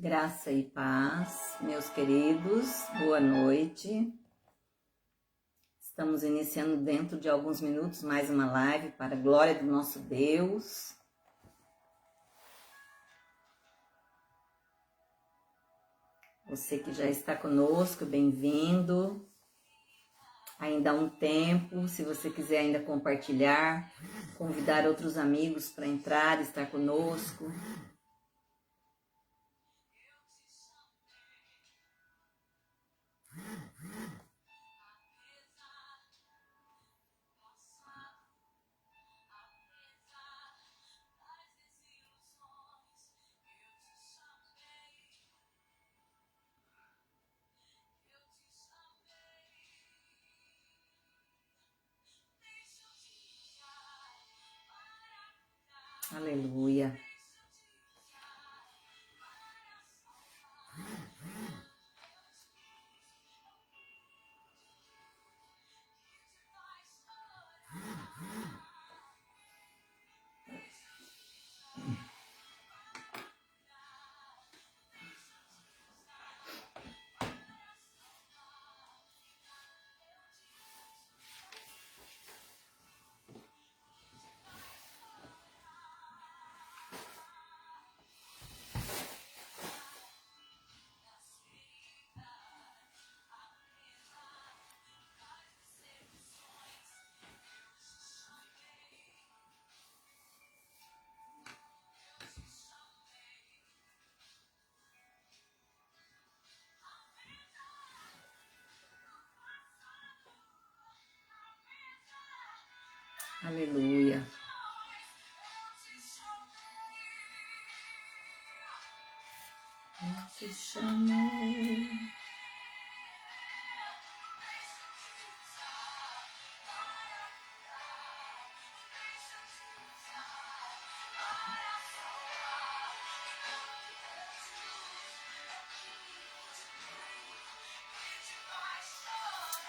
Graça e paz, meus queridos, boa noite. Estamos iniciando dentro de alguns minutos mais uma live para a glória do nosso Deus. Você que já está conosco, bem-vindo. Ainda há um tempo, se você quiser ainda compartilhar, convidar outros amigos para entrar, estar conosco. Aleluia. Aleluia. Eu te chamei.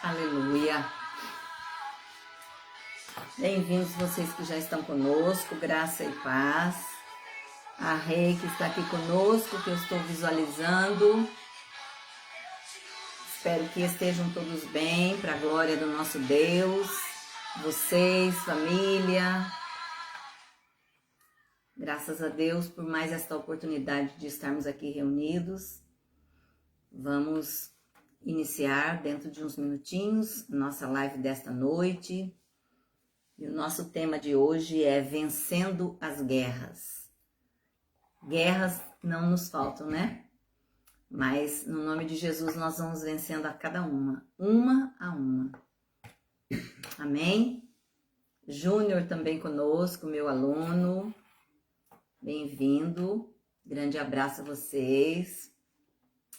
Aleluia. Bem-vindos vocês que já estão conosco, graça e paz. A Rei que está aqui conosco, que eu estou visualizando. Espero que estejam todos bem, para a glória do nosso Deus. Vocês, família. Graças a Deus por mais esta oportunidade de estarmos aqui reunidos. Vamos iniciar dentro de uns minutinhos nossa live desta noite. E o nosso tema de hoje é Vencendo as Guerras. Guerras não nos faltam, né? Mas no nome de Jesus nós vamos vencendo a cada uma a uma. Amém? Júnior também conosco, meu aluno. Bem-vindo. Grande abraço a vocês.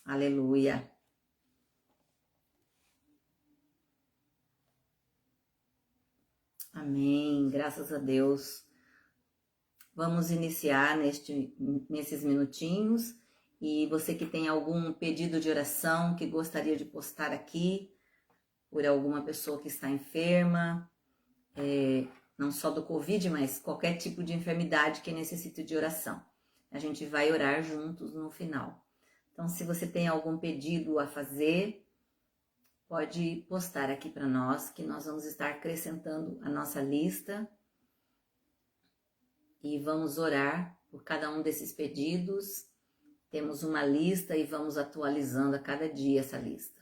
Aleluia. Amém. Graças a Deus. Vamos iniciar nesses minutinhos. E você que tem algum pedido de oração que gostaria de postar aqui, por alguma pessoa que está enferma, não só do Covid, mas qualquer tipo de enfermidade que necessite de oração. A gente vai orar juntos no final. Então, se você tem algum pedido a fazer, pode postar aqui para nós, que nós vamos estar acrescentando a nossa lista. E vamos orar por cada um desses pedidos. Temos uma lista e vamos atualizando a cada dia essa lista.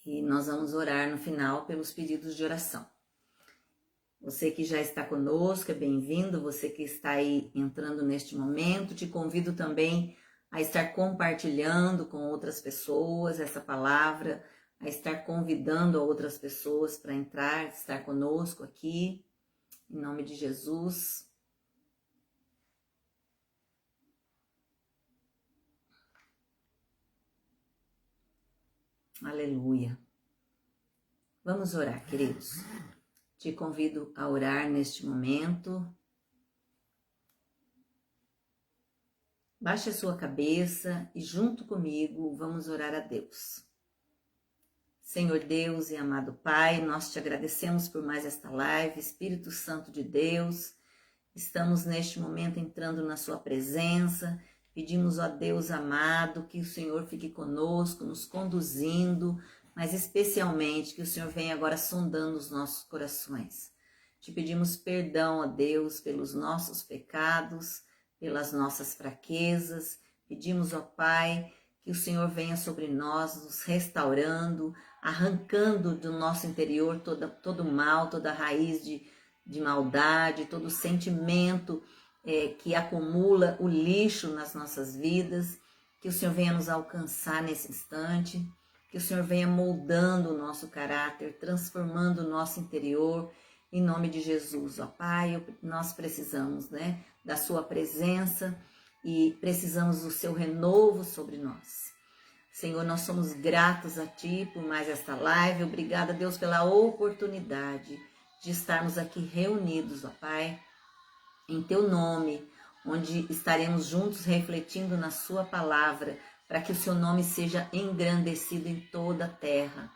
E nós vamos orar no final pelos pedidos de oração. Você que já está conosco, é bem-vindo. Você que está aí entrando neste momento, te convido também a estar compartilhando com outras pessoas essa palavra, a estar convidando a outras pessoas para entrar, estar conosco aqui, em nome de Jesus. Aleluia. Vamos orar, queridos. Te convido a orar neste momento. Baixe a sua cabeça e junto comigo vamos orar a Deus. Senhor Deus e amado Pai, nós te agradecemos por mais esta live. Espírito Santo de Deus, estamos neste momento entrando na sua presença, Pedimos, ó Deus amado, que o Senhor fique conosco, nos conduzindo, mas especialmente que o Senhor venha agora sondando os nossos corações. Te pedimos perdão, ó Deus, pelos nossos pecados, pelas nossas fraquezas. Pedimos, ó Pai, que o Senhor venha sobre nós, nos restaurando, arrancando do nosso interior todo mal, toda raiz de maldade, todo sentimento que acumula o lixo nas nossas vidas. Que o Senhor venha nos alcançar nesse instante, que o Senhor venha moldando o nosso caráter, transformando o nosso interior, em nome de Jesus, ó Pai. Nós precisamos, da sua presença e precisamos do seu renovo sobre nós. Senhor, nós somos gratos a Ti por mais esta live. Obrigada, Deus, pela oportunidade de estarmos aqui reunidos, ó Pai, em Teu nome, onde estaremos juntos refletindo na Sua palavra, para que o Seu nome seja engrandecido em toda a terra.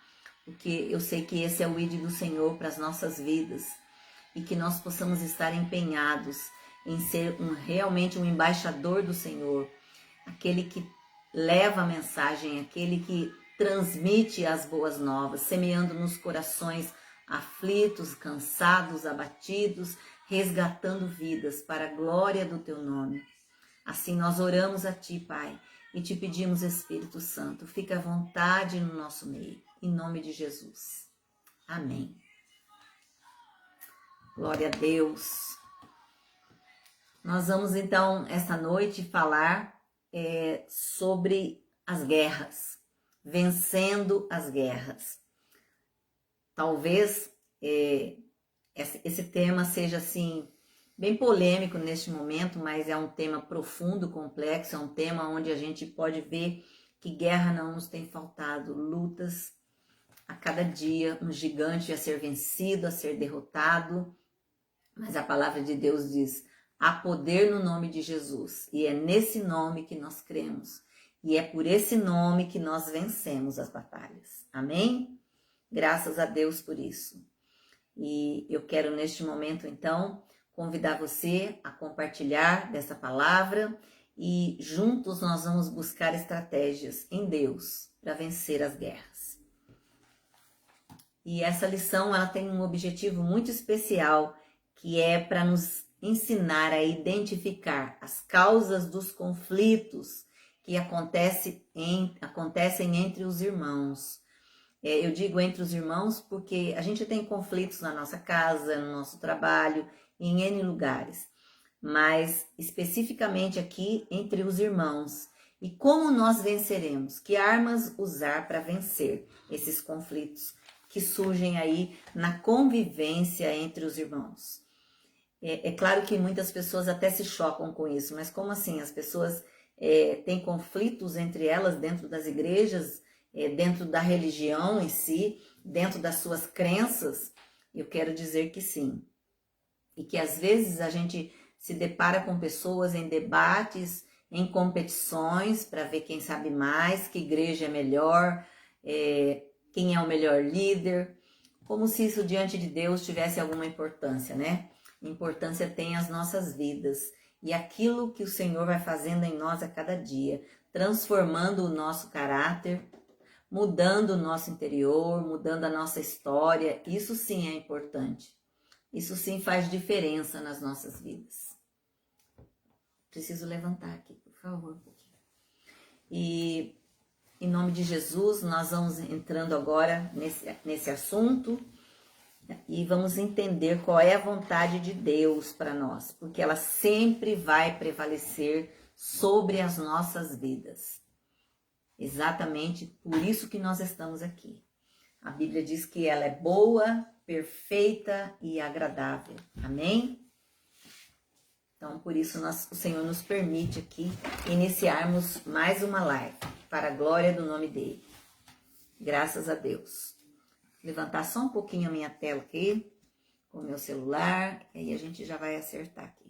Porque eu sei que esse é o ID do Senhor para as nossas vidas e que nós possamos estar empenhados em ser realmente um embaixador do Senhor, aquele que leva a mensagem, aquele que transmite as boas novas, semeando nos corações aflitos, cansados, abatidos, resgatando vidas para a glória do Teu nome. Assim nós oramos a Ti, Pai, e Te pedimos, Espírito Santo, fica à vontade no nosso meio, em nome de Jesus. Amém. Glória a Deus. Nós vamos então, esta noite, falar sobre as guerras, vencendo as guerras. Talvez esse tema seja assim, bem polêmico neste momento, mas é um tema profundo, complexo, é um tema onde a gente pode ver que guerra não nos tem faltado, lutas a cada dia, um gigante a ser vencido, a ser derrotado, mas a palavra de Deus diz: há poder no nome de Jesus, e é nesse nome que nós cremos, e é por esse nome que nós vencemos as batalhas. Amém? Graças a Deus por isso. E eu quero neste momento, então, convidar você a compartilhar dessa palavra e juntos nós vamos buscar estratégias em Deus para vencer as guerras. E essa lição, ela tem um objetivo muito especial, que é para nos ensinar a identificar as causas dos conflitos que acontecem entre os irmãos. Eu digo entre os irmãos porque a gente tem conflitos na nossa casa, no nosso trabalho, em N lugares, mas especificamente aqui entre os irmãos. E como nós venceremos? Que armas usar para vencer esses conflitos que surgem aí na convivência entre os irmãos? É claro que muitas pessoas até se chocam com isso, mas como assim? As pessoas têm conflitos entre elas dentro das igrejas, dentro da religião em si, dentro das suas crenças? Eu quero dizer que sim. E que às vezes a gente se depara com pessoas em debates, em competições, para ver quem sabe mais, que igreja é melhor, quem é o melhor líder, como se isso diante de Deus tivesse alguma importância, né? Importância tem as nossas vidas e aquilo que o Senhor vai fazendo em nós a cada dia, transformando o nosso caráter, mudando o nosso interior, mudando a nossa história. Isso sim é importante. Isso sim faz diferença nas nossas vidas. Preciso levantar aqui, por favor. E em nome de Jesus, nós vamos entrando agora nesse assunto e vamos entender qual é a vontade de Deus para nós, porque ela sempre vai prevalecer sobre as nossas vidas. Exatamente por isso que nós estamos aqui. A Bíblia diz que ela é boa, perfeita e agradável. Amém? Então, por isso o Senhor nos permite aqui iniciarmos mais uma live, para a glória do nome dele. Graças a Deus. Levantar só um pouquinho a minha tela aqui, com o meu celular, e aí a gente já vai acertar aqui.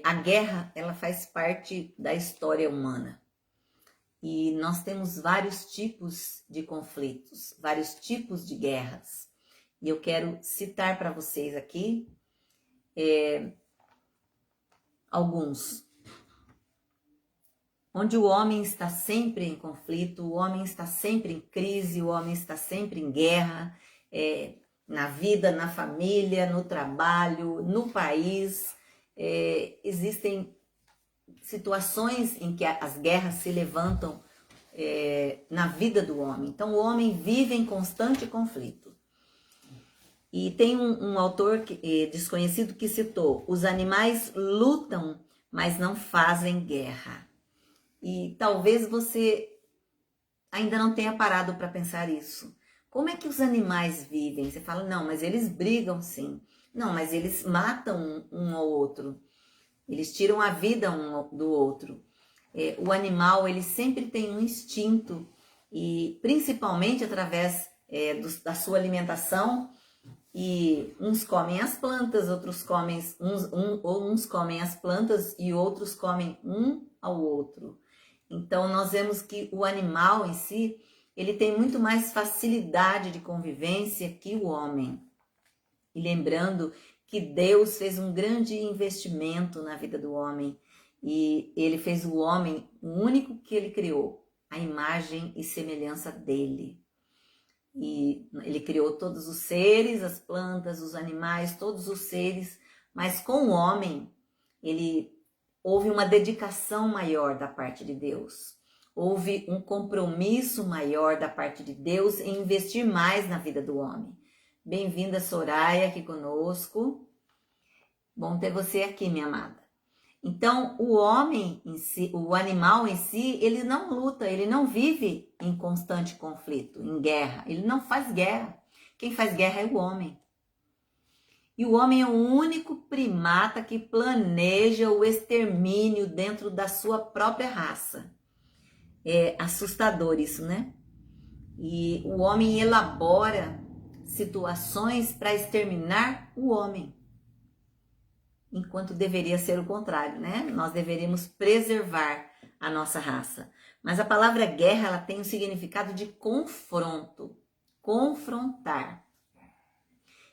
A guerra, ela faz parte da história humana. E nós temos vários tipos de conflitos, vários tipos de guerras. E eu quero citar para vocês aqui alguns, onde o homem está sempre em conflito, o homem está sempre em crise, o homem está sempre em guerra, na vida, na família, no trabalho, no país. Existem situações em que as guerras se levantam na vida do homem. Então, o homem vive em constante conflito. E tem um autor desconhecido que citou: os animais lutam, mas não fazem guerra. E talvez você ainda não tenha parado para pensar isso. Como é que os animais vivem? Você fala, não, mas eles brigam sim. Não, mas eles matam um ao outro. Eles tiram a vida um do outro. O animal, ele sempre tem um instinto, e principalmente através da sua alimentação, e uns comem as plantas, outros comem, uns comem as plantas e outros comem um ao outro. Então, nós vemos que o animal em si, ele tem muito mais facilidade de convivência que o homem. E lembrando que Deus fez um grande investimento na vida do homem, e ele fez o homem o único que ele criou, a imagem e semelhança dele. E ele criou todos os seres, as plantas, os animais, todos os seres, mas com o homem, houve uma dedicação maior da parte de Deus. Houve um compromisso maior da parte de Deus em investir mais na vida do homem. Bem-vinda, Soraya, aqui conosco. Bom ter você aqui, minha amada. Então, o homem em si, o animal em si, ele não luta, ele não vive em constante conflito, em guerra. Ele não faz guerra. Quem faz guerra é o homem. E o homem é o único primata que planeja o extermínio dentro da sua própria raça. É assustador isso, né? E o homem elabora situações para exterminar o homem, enquanto deveria ser o contrário, né? Nós deveríamos preservar a nossa raça. Mas a palavra guerra, ela tem o significado de confronto, confrontar.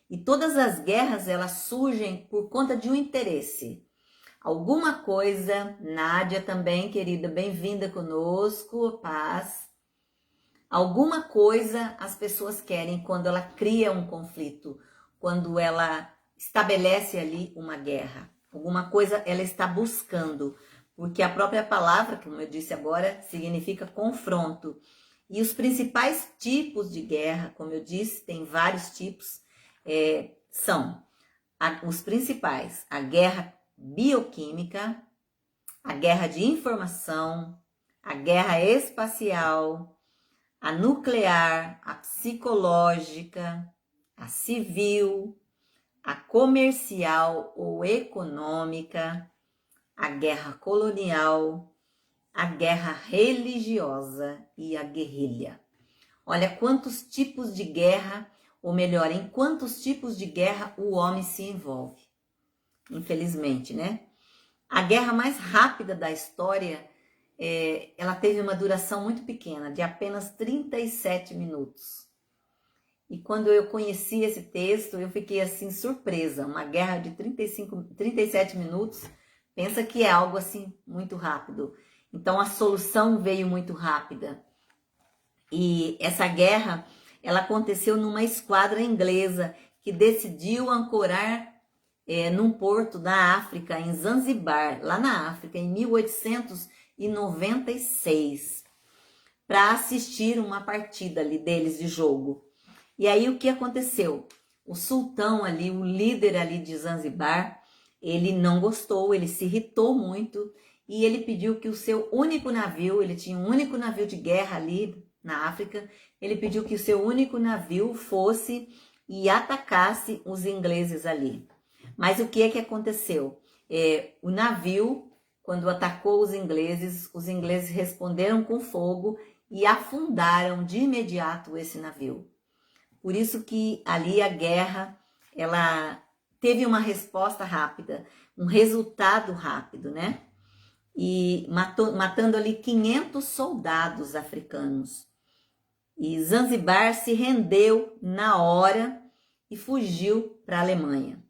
E todas as guerras, elas surgem por conta de um interesse. Alguma coisa, Nádia também, querida, bem-vinda conosco, paz. Alguma coisa as pessoas querem quando ela cria um conflito, quando ela estabelece ali uma guerra. Alguma coisa ela está buscando, porque a própria palavra, como eu disse agora, significa confronto. E os principais tipos de guerra, como eu disse, tem vários tipos, são os principais: a guerra bioquímica, a guerra de informação, a guerra espacial, a nuclear, a psicológica, a civil, a comercial ou econômica, a guerra colonial, a guerra religiosa e a guerrilha. Olha quantos tipos de guerra, ou melhor, em quantos tipos de guerra o homem se envolve. Infelizmente, né? A guerra mais rápida da história, ela teve uma duração muito pequena, de apenas 37 minutos. E quando eu conheci esse texto, eu fiquei assim surpresa. Uma guerra de 37 minutos, pensa que é algo assim muito rápido. Então a solução veio muito rápida. E essa guerra, ela aconteceu numa esquadra inglesa que decidiu ancorar num porto da África, em Zanzibar, lá na África, em 1896, para assistir uma partida ali deles de jogo. E aí o que aconteceu? O sultão ali, o líder ali de Zanzibar, ele não gostou, ele se irritou muito e ele pediu que o seu único navio, ele tinha um único navio de guerra ali na África, ele pediu que o seu único navio fosse e atacasse os ingleses ali. Mas o que é que aconteceu? O navio, quando atacou os ingleses responderam com fogo e afundaram de imediato esse navio. Por isso que ali a guerra, ela teve uma resposta rápida, um resultado rápido, né? E matando ali 500 soldados africanos. E Zanzibar se rendeu na hora e fugiu para a Alemanha.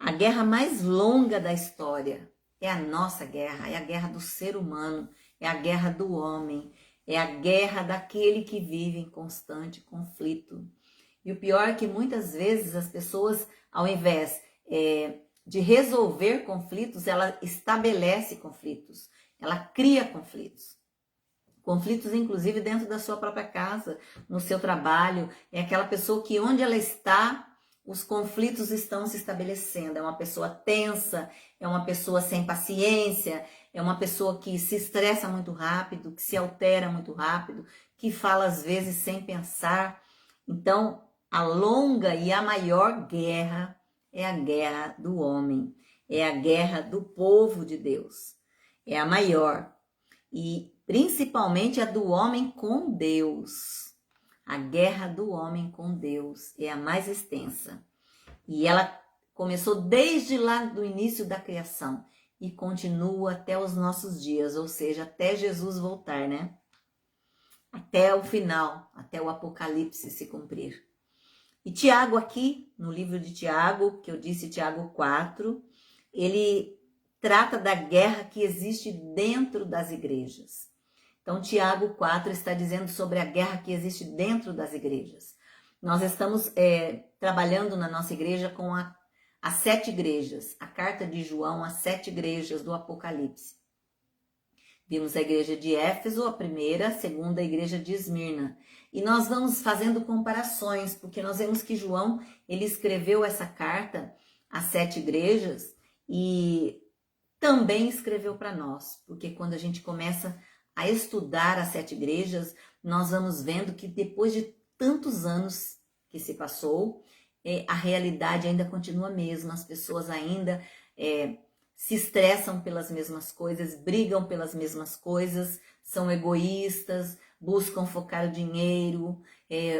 A guerra mais longa da história é a nossa guerra, é a guerra do ser humano, é a guerra do homem, é a guerra daquele que vive em constante conflito. E o pior é que muitas vezes as pessoas, ao invés de resolver conflitos, ela estabelece conflitos, ela cria conflitos. Conflitos, inclusive, dentro da sua própria casa, no seu trabalho. É aquela pessoa que onde ela está, os conflitos estão se estabelecendo. É uma pessoa tensa, é uma pessoa sem paciência, é uma pessoa que se estressa muito rápido, que se altera muito rápido, que fala às vezes sem pensar. Então, a longa e a maior guerra é a guerra do homem, é a guerra do povo de Deus. É a maior. E principalmente a do homem com Deus. A guerra do homem com Deus é a mais extensa. E ela começou desde lá do início da criação e continua até os nossos dias, ou seja, até Jesus voltar, né? Até o final, até o Apocalipse se cumprir. E Tiago aqui, no livro de Tiago, que eu disse, Tiago 4, ele trata da guerra que existe dentro das igrejas. Então, Tiago 4 está dizendo sobre a guerra que existe dentro das igrejas. Nós estamos trabalhando na nossa igreja com as 7 igrejas, a carta de João, as 7 igrejas do Apocalipse. Vimos a igreja de Éfeso, a primeira, a segunda, a igreja de Esmirna. E nós vamos fazendo comparações, porque nós vemos que João, ele escreveu essa carta às 7 igrejas e também escreveu para nós, porque quando a gente começa a estudar as 7 igrejas, nós vamos vendo que depois de tantos anos que se passou, a realidade ainda continua a mesma, as pessoas ainda se estressam pelas mesmas coisas, brigam pelas mesmas coisas, são egoístas, buscam focar o dinheiro,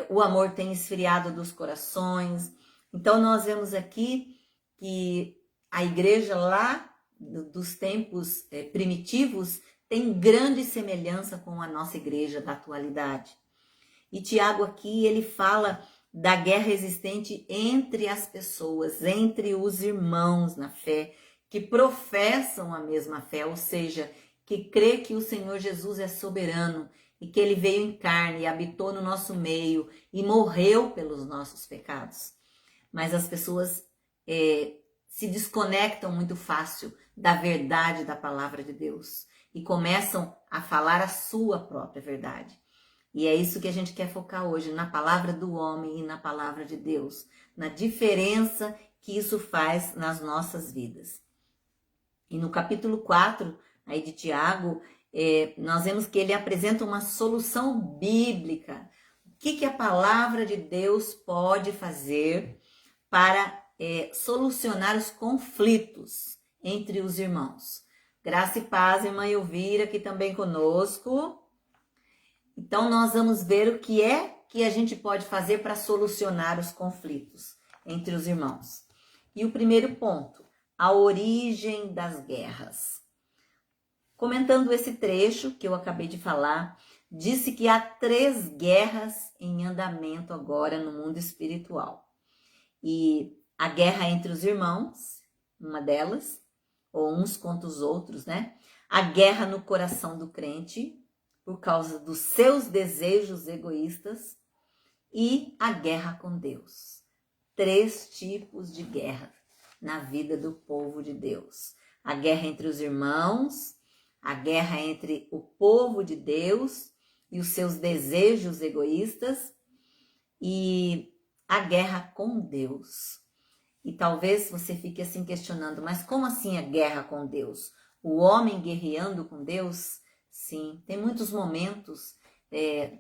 o amor tem esfriado dos corações. Então nós vemos aqui que a igreja lá dos tempos primitivos tem grande semelhança com a nossa igreja da atualidade. E Tiago aqui, ele fala da guerra existente entre as pessoas, entre os irmãos na fé, que professam a mesma fé, ou seja, que crê que o Senhor Jesus é soberano e que ele veio em carne e habitou no nosso meio e morreu pelos nossos pecados. Mas as pessoas se desconectam muito fácil da verdade da palavra de Deus e começam a falar a sua própria verdade. E é isso que a gente quer focar hoje, na palavra do homem e na palavra de Deus, na diferença que isso faz nas nossas vidas. E no capítulo 4, aí de Tiago, nós vemos que ele apresenta uma solução bíblica. O que a palavra de Deus pode fazer para solucionar os conflitos entre os irmãos? Graça e paz, irmã Elvira, aqui também conosco. Então, nós vamos ver o que é que a gente pode fazer para solucionar os conflitos entre os irmãos. E o primeiro ponto, a origem das guerras. Comentando esse trecho que eu acabei de falar, disse que há 3 guerras em andamento agora no mundo espiritual. E a guerra entre os irmãos, uma delas, ou uns contra os outros, né? A guerra no coração do crente, por causa dos seus desejos egoístas, e a guerra com Deus. 3 tipos de guerra na vida do povo de Deus. A guerra entre os irmãos, a guerra entre o povo de Deus e os seus desejos egoístas, e a guerra com Deus. E talvez você fique assim questionando, mas como assim a guerra com Deus? O homem guerreando com Deus? Sim, tem muitos momentos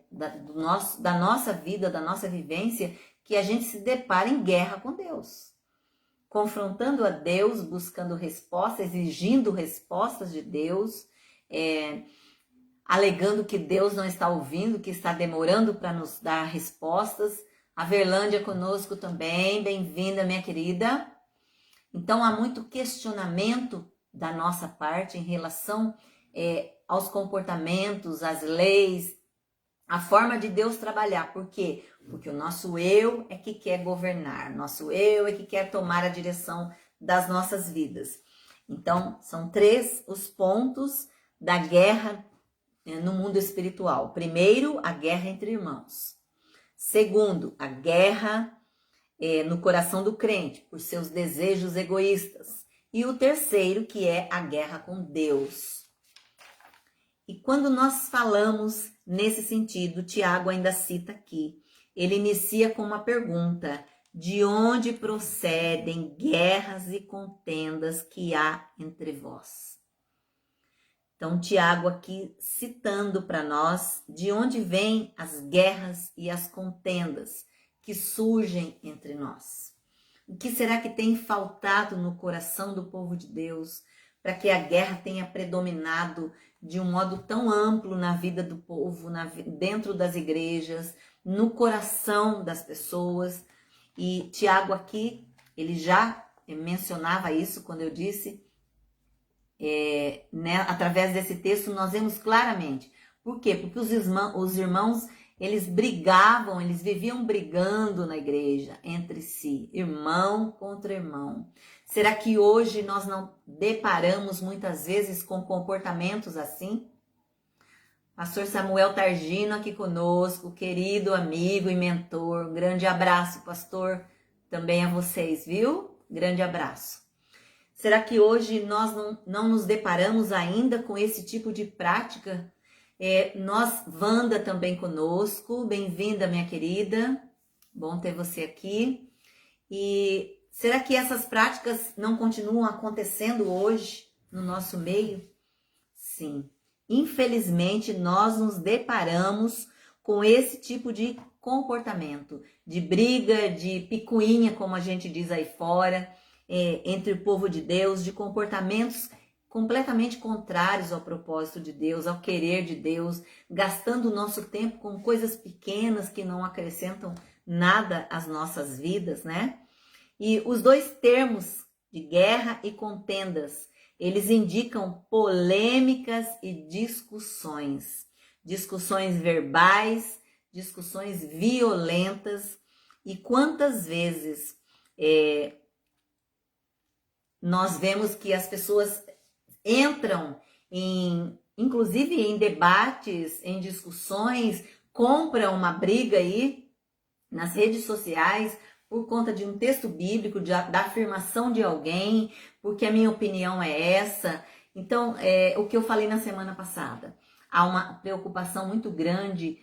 da nossa vida, da nossa vivência, que a gente se depara em guerra com Deus. Confrontando a Deus, buscando respostas, exigindo respostas de Deus, alegando que Deus não está ouvindo, que está demorando para nos dar respostas. A Verlândia conosco também, bem-vinda, minha querida. Então, há muito questionamento da nossa parte em relação aos comportamentos, às leis, a forma de Deus trabalhar. Por quê? Porque o nosso eu é que quer governar, nosso eu é que quer tomar a direção das nossas vidas. Então, são 3 os pontos da guerra no mundo espiritual. Primeiro, a guerra entre irmãos. Segundo, a guerra no coração do crente, por seus desejos egoístas. E o terceiro, que é a guerra com Deus. E quando nós falamos nesse sentido, Tiago ainda cita aqui, ele inicia com uma pergunta: de onde procedem guerras e contendas que há entre vós? Então, Tiago aqui citando para nós de onde vêm as guerras e as contendas que surgem entre nós. O que será que tem faltado no coração do povo de Deus para que a guerra tenha predominado de um modo tão amplo na vida do povo, dentro das igrejas, no coração das pessoas? E Tiago aqui, ele já mencionava isso quando eu disse, através desse texto nós vemos claramente. Por quê? Porque os irmãos, eles brigavam, eles viviam brigando na igreja entre si, irmão contra irmão. Será que hoje nós não deparamos muitas vezes com comportamentos assim? Pastor Samuel Targino aqui conosco, querido amigo e mentor. Um grande abraço, pastor, também a vocês, viu? Grande abraço. Será que hoje nós não nos deparamos ainda com esse tipo de prática? Wanda também conosco, bem-vinda, minha querida, bom ter você aqui. E será que essas práticas não continuam acontecendo hoje no nosso meio? Sim, infelizmente nós nos deparamos com esse tipo de comportamento, de briga, de picuinha, como a gente diz aí fora, entre o povo de Deus, de comportamentos completamente contrários ao propósito de Deus, ao querer de Deus, gastando o nosso tempo com coisas pequenas que não acrescentam nada às nossas vidas, né? E os 2 termos de guerra e contendas, eles indicam polêmicas e discussões verbais, discussões violentas. E quantas vezes nós vemos que as pessoas entram inclusive em debates, em discussões, compram uma briga aí nas redes sociais por conta de um texto bíblico, da afirmação de alguém, porque a minha opinião é essa. Então, o que eu falei na semana passada, há uma preocupação muito grande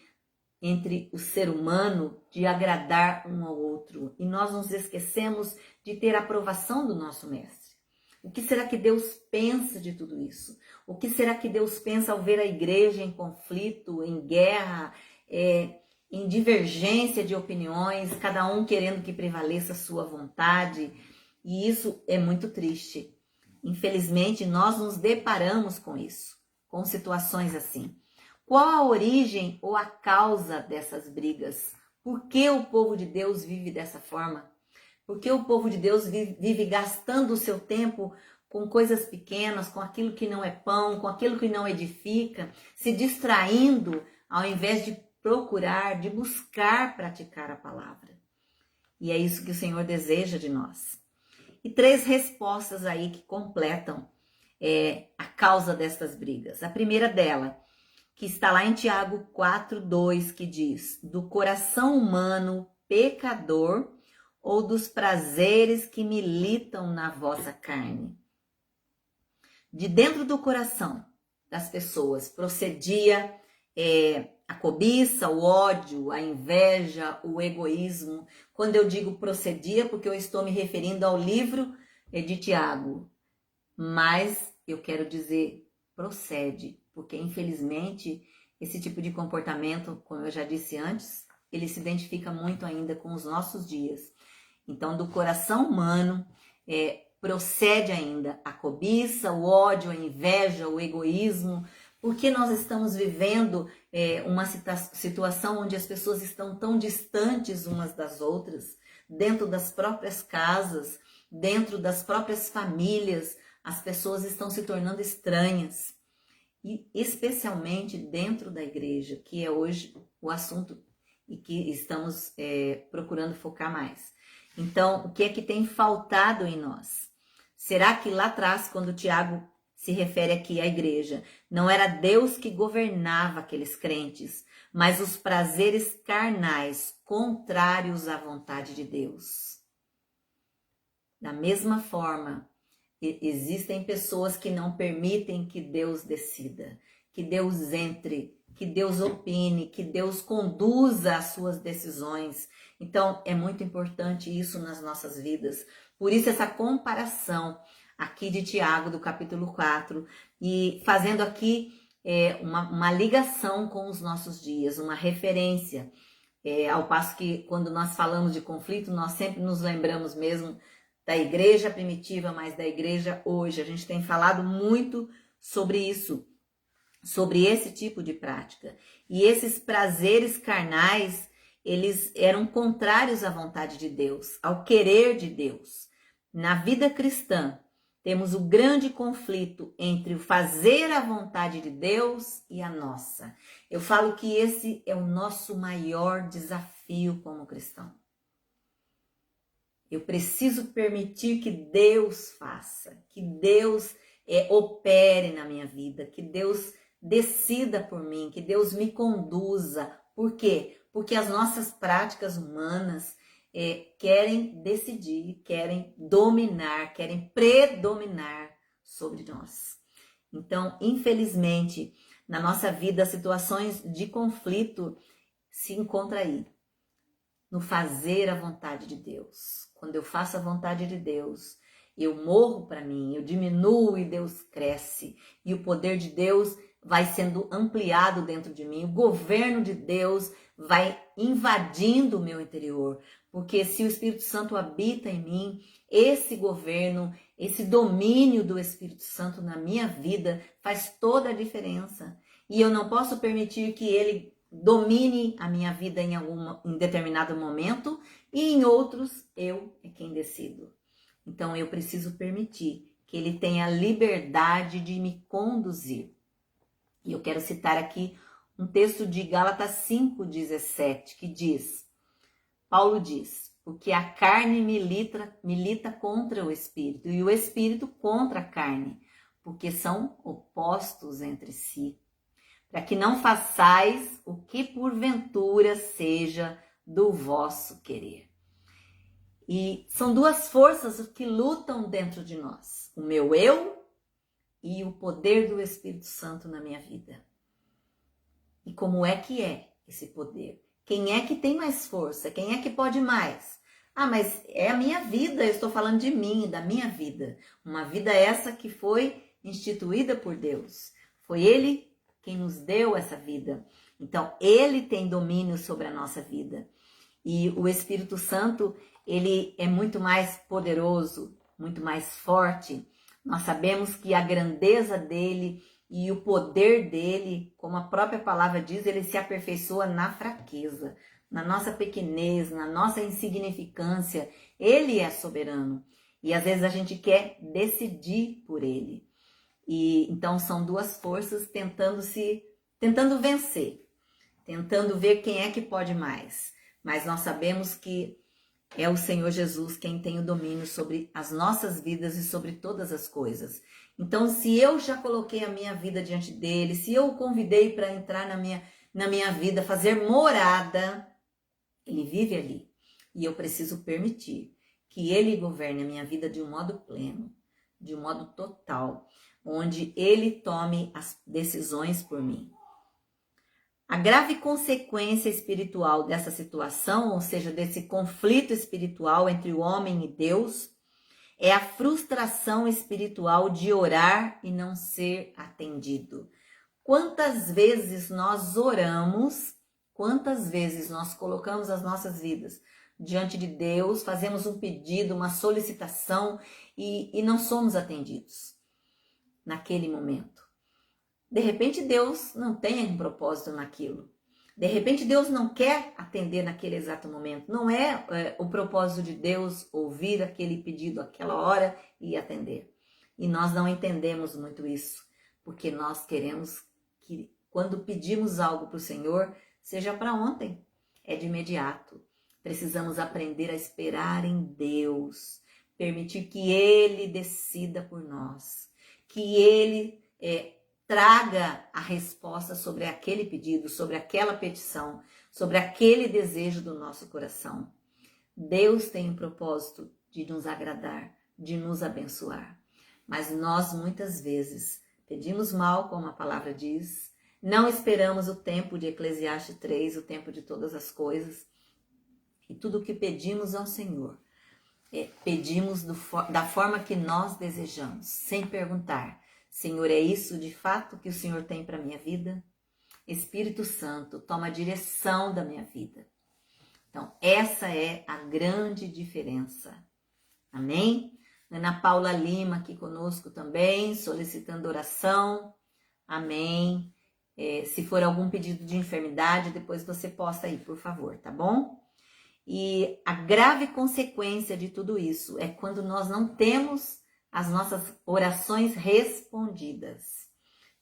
entre o ser humano de agradar um ao outro, e nós nos esquecemos de ter a aprovação do nosso mestre. O que será que Deus pensa de tudo isso? O que será que Deus pensa ao ver a igreja em conflito, em guerra, em divergência de opiniões, cada um querendo que prevaleça a sua vontade? E isso é muito triste. Infelizmente, nós nos deparamos com isso, com situações assim. Qual a origem ou a causa dessas brigas? Por que o povo de Deus vive dessa forma? Porque o povo de Deus vive gastando o seu tempo com coisas pequenas, com aquilo que não é pão, com aquilo que não edifica, se distraindo ao invés de procurar, de buscar praticar a palavra. E é isso que o Senhor deseja de nós. E 3 respostas aí que completam a causa destas brigas. A primeira dela, que está lá em Tiago 4:2, que diz: do coração humano pecador ou dos prazeres que militam na vossa carne. De dentro do coração das pessoas procedia a cobiça, o ódio, a inveja, o egoísmo. Quando eu digo procedia, porque eu estou me referindo ao livro de Tiago, mas eu quero dizer procede, porque infelizmente esse tipo de comportamento, como eu já disse antes, ele se identifica muito ainda com os nossos dias. Então, do coração humano procede ainda a cobiça, o ódio, a inveja, o egoísmo, porque nós estamos vivendo uma situação onde as pessoas estão tão distantes umas das outras, dentro das próprias casas, dentro das próprias famílias, as pessoas estão se tornando estranhas. E especialmente dentro da igreja, que é hoje o assunto e que estamos procurando focar mais. Então, o que é que tem faltado em nós? Será que lá atrás, quando Tiago se refere aqui à igreja, não era Deus que governava aqueles crentes, mas os prazeres carnais contrários à vontade de Deus? Da mesma forma, existem pessoas que não permitem que Deus decida, que Deus entre, que Deus opine, que Deus conduza as suas decisões. Então, é muito importante isso nas nossas vidas. Por isso, essa comparação aqui de Tiago, do capítulo 4, e fazendo aqui uma ligação com os nossos dias, uma referência. Ao passo que, quando nós falamos de conflito, nós sempre nos lembramos mesmo da igreja primitiva, mas da igreja hoje. A gente tem falado muito sobre isso, sobre esse tipo de prática. E esses prazeres carnais, eles eram contrários à vontade de Deus, ao querer de Deus. Na vida cristã, temos o grande conflito entre o fazer a vontade de Deus e a nossa. Eu falo que esse é o nosso maior desafio como cristão. Eu preciso permitir que Deus faça, que Deus opere na minha vida, que Deus decida por mim, que Deus me conduza. Por quê? Porque as nossas práticas humanas querem decidir, querem dominar, querem predominar sobre nós. Então, infelizmente, na nossa vida, situações de conflito se encontram aí, no fazer a vontade de Deus. Quando eu faço a vontade de Deus, eu morro para mim, eu diminuo e Deus cresce. E o poder de Deus vai sendo ampliado dentro de mim. O governo de Deus vai invadindo o meu interior. Porque se o Espírito Santo habita em mim, esse governo, esse domínio do Espírito Santo na minha vida faz toda a diferença. E eu não posso permitir que ele domine a minha vida em determinado momento e em outros eu é quem decido. Então eu preciso permitir que ele tenha liberdade de me conduzir. E eu quero citar aqui um texto de Gálatas 5:17 que diz, Paulo diz, porque a carne milita contra o espírito e o espírito contra a carne, porque são opostos entre si, para que não façais o que porventura seja do vosso querer. E são duas forças que lutam dentro de nós, o meu eu e o poder do Espírito Santo na minha vida. E como é que é esse poder? Quem é que tem mais força? Quem é que pode mais? Ah, mas é a minha vida, eu estou falando de mim, da minha vida. Uma vida essa que foi instituída por Deus. Foi Ele quem nos deu essa vida. Então, Ele tem domínio sobre a nossa vida. E o Espírito Santo, ele é muito mais poderoso, muito mais forte. Nós sabemos que a grandeza dele e o poder dele, como a própria palavra diz, ele se aperfeiçoa na fraqueza, na nossa pequenez, na nossa insignificância. Ele é soberano. E às vezes a gente quer decidir por ele. E então são duas forças tentando vencer, tentando ver quem é que pode mais. Mas nós sabemos que é o Senhor Jesus quem tem o domínio sobre as nossas vidas e sobre todas as coisas. Então, se eu já coloquei a minha vida diante dele, se eu o convidei para entrar na minha vida, fazer morada, ele vive ali. E eu preciso permitir que ele governe a minha vida de um modo pleno, de um modo total, onde ele tome as decisões por mim. A grave consequência espiritual dessa situação, ou seja, desse conflito espiritual entre o homem e Deus, é a frustração espiritual de orar e não ser atendido. Quantas vezes nós oramos, quantas vezes nós colocamos as nossas vidas diante de Deus, fazemos um pedido, uma solicitação e não somos atendidos naquele momento. De repente Deus não tem um propósito naquilo. De repente Deus não quer atender naquele exato momento. Não é o propósito de Deus ouvir aquele pedido aquela hora e atender. E nós não entendemos muito isso, porque nós queremos que quando pedimos algo para o Senhor, seja para ontem, é de imediato. Precisamos aprender a esperar em Deus, permitir que Ele decida por nós, que Ele traga a resposta sobre aquele pedido, sobre aquela petição, sobre aquele desejo do nosso coração. Deus tem um propósito de nos agradar, de nos abençoar. Mas nós muitas vezes pedimos mal, como a palavra diz, não esperamos o tempo de Eclesiastes 3, o tempo de todas as coisas. E tudo o que pedimos ao Senhor, pedimos da forma que nós desejamos, sem perguntar: Senhor, é isso de fato que o Senhor tem para a minha vida? Espírito Santo, toma a direção da minha vida. Então, essa é a grande diferença. Amém? Ana Paula Lima aqui conosco também, solicitando oração. Amém. Se for algum pedido de enfermidade, depois você posta aí, por favor, tá bom? E a grave consequência de tudo isso é quando nós não temos as nossas orações respondidas.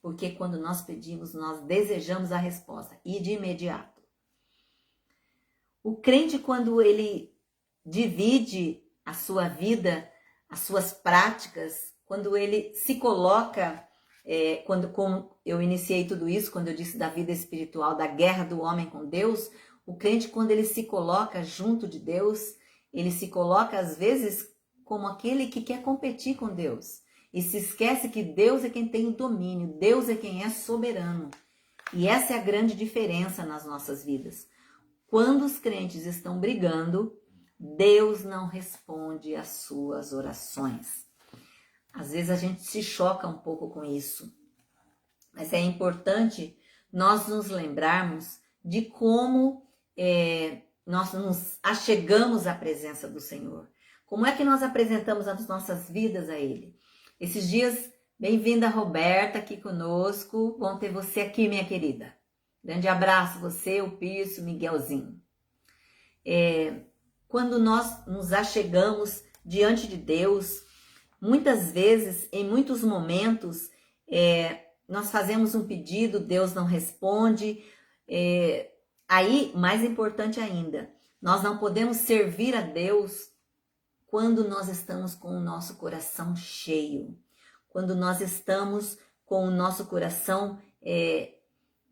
Porque quando nós pedimos, nós desejamos a resposta e de imediato. O crente, quando ele divide a sua vida, as suas práticas, quando ele se coloca, como eu iniciei tudo isso, quando eu disse da vida espiritual, da guerra do homem com Deus, o crente, quando ele se coloca junto de Deus, ele se coloca às vezes como aquele que quer competir com Deus. E se esquece que Deus é quem tem o domínio, Deus é quem é soberano. E essa é a grande diferença nas nossas vidas. Quando os crentes estão brigando, Deus não responde às suas orações. Às vezes a gente se choca um pouco com isso. Mas é importante nós nos lembrarmos de como nós nos achegamos à presença do Senhor. Como é que nós apresentamos as nossas vidas a Ele? Esses dias, bem-vinda Roberta aqui conosco. Bom ter você aqui, minha querida. Grande abraço, você, o Pírcio, o Miguelzinho. Quando nós nos achegamos diante de Deus, muitas vezes, em muitos momentos, nós fazemos um pedido, Deus não responde. Aí, mais importante ainda, nós não podemos servir a Deus quando nós estamos com o nosso coração cheio, quando nós estamos com o nosso coração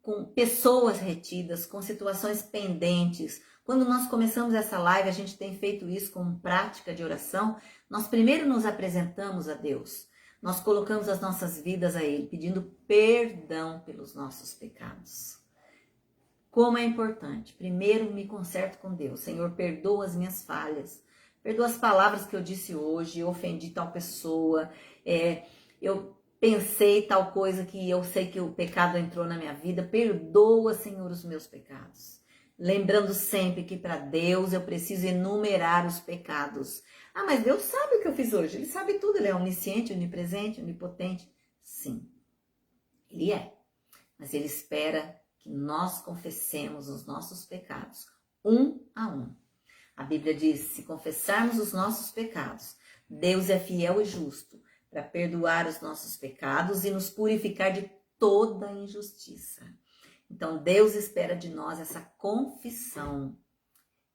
com pessoas retidas, com situações pendentes. Quando nós começamos essa live, a gente tem feito isso como prática de oração, nós primeiro nos apresentamos a Deus, nós colocamos as nossas vidas a Ele, pedindo perdão pelos nossos pecados. Como é importante, primeiro me conserto com Deus. Senhor, perdoa as minhas falhas, perdoa as palavras que eu disse hoje, eu ofendi tal pessoa, eu pensei tal coisa que eu sei que o pecado entrou na minha vida. Perdoa, Senhor, os meus pecados. Lembrando sempre que para Deus eu preciso enumerar os pecados. Ah, mas Deus sabe o que eu fiz hoje. Ele sabe tudo, Ele é onisciente, onipresente, onipotente. Sim, Ele é. Mas Ele espera que nós confessemos os nossos pecados, um a um. A Bíblia diz, se confessarmos os nossos pecados, Deus é fiel e justo para perdoar os nossos pecados e nos purificar de toda injustiça. Então, Deus espera de nós essa confissão.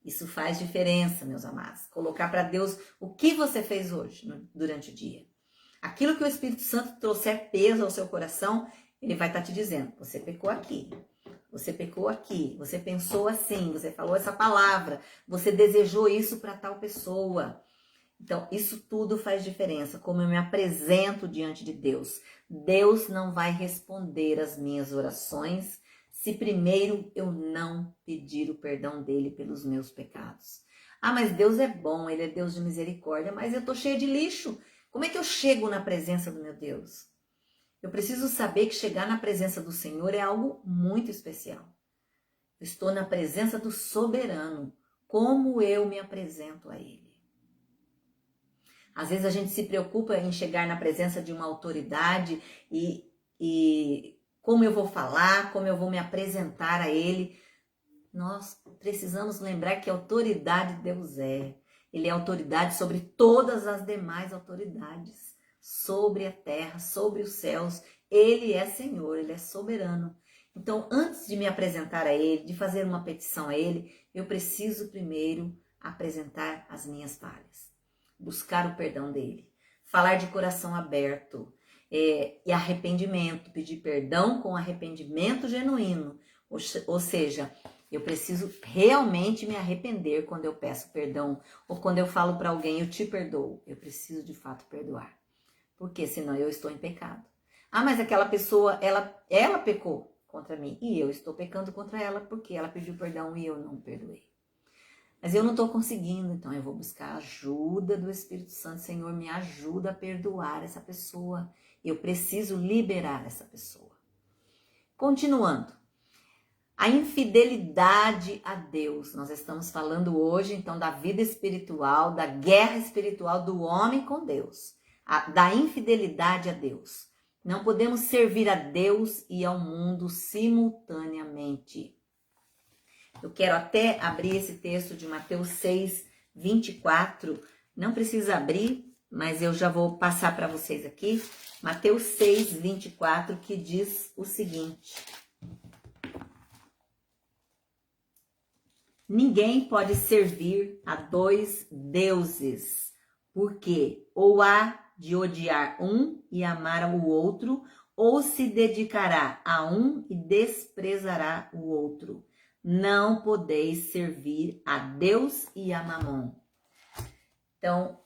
Isso faz diferença, meus amados. Colocar para Deus o que você fez hoje, durante o dia. Aquilo que o Espírito Santo trouxer peso ao seu coração, Ele vai estar te dizendo, você pecou aqui. Você pecou aqui, você pensou assim, você falou essa palavra, você desejou isso para tal pessoa. Então, isso tudo faz diferença, como eu me apresento diante de Deus. Deus não vai responder as minhas orações se primeiro eu não pedir o perdão dele pelos meus pecados. Ah, mas Deus é bom, Ele é Deus de misericórdia, mas eu estou cheia de lixo. Como é que eu chego na presença do meu Deus? Eu preciso saber que chegar na presença do Senhor é algo muito especial. Eu estou na presença do soberano. Como eu me apresento a Ele? Às vezes a gente se preocupa em chegar na presença de uma autoridade e como eu vou falar, como eu vou me apresentar a Ele. Nós precisamos lembrar que autoridade Deus é. Ele é autoridade sobre todas as demais autoridades. Sobre a terra, sobre os céus, Ele é Senhor, Ele é soberano. Então, antes de me apresentar a Ele, de fazer uma petição a Ele, eu preciso primeiro apresentar as minhas falhas. buscar o perdão dele, falar de coração aberto e arrependimento, pedir perdão com arrependimento genuíno, ou seja, eu preciso realmente me arrepender quando eu peço perdão ou quando eu falo para alguém, eu te perdoo, eu preciso de fato perdoar, porque senão eu estou em pecado. Ah, mas aquela pessoa, ela pecou contra mim e eu estou pecando contra ela porque ela pediu perdão e eu não perdoei. Mas eu não estou conseguindo, então eu vou buscar a ajuda do Espírito Santo. Senhor, me ajuda a perdoar essa pessoa. Eu preciso liberar essa pessoa. Continuando. A infidelidade a Deus. Nós estamos falando hoje, então, da vida espiritual, da guerra espiritual do homem com Deus. Da infidelidade a Deus. Não podemos servir a Deus e ao mundo simultaneamente. Eu quero até abrir esse texto de Mateus 6, 24. Não precisa abrir, mas eu já vou passar para vocês aqui. Mateus 6, 24, que diz o seguinte. Ninguém pode servir a dois deuses, porque ou há de odiar um e amar o outro, ou se dedicará a um e desprezará o outro. Não podeis servir a Deus e a Mamon. Então,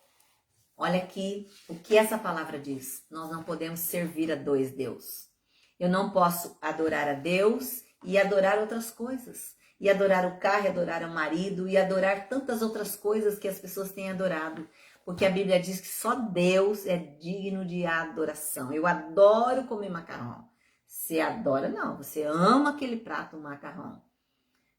olha aqui o que essa palavra diz. Nós não podemos servir a dois deuses. Eu não posso adorar a Deus e adorar outras coisas. E adorar o carro, e adorar o marido, e adorar tantas outras coisas que as pessoas têm adorado. Porque a Bíblia diz que só Deus é digno de adoração. Eu adoro comer macarrão. Você adora? Não, você ama aquele prato, o macarrão.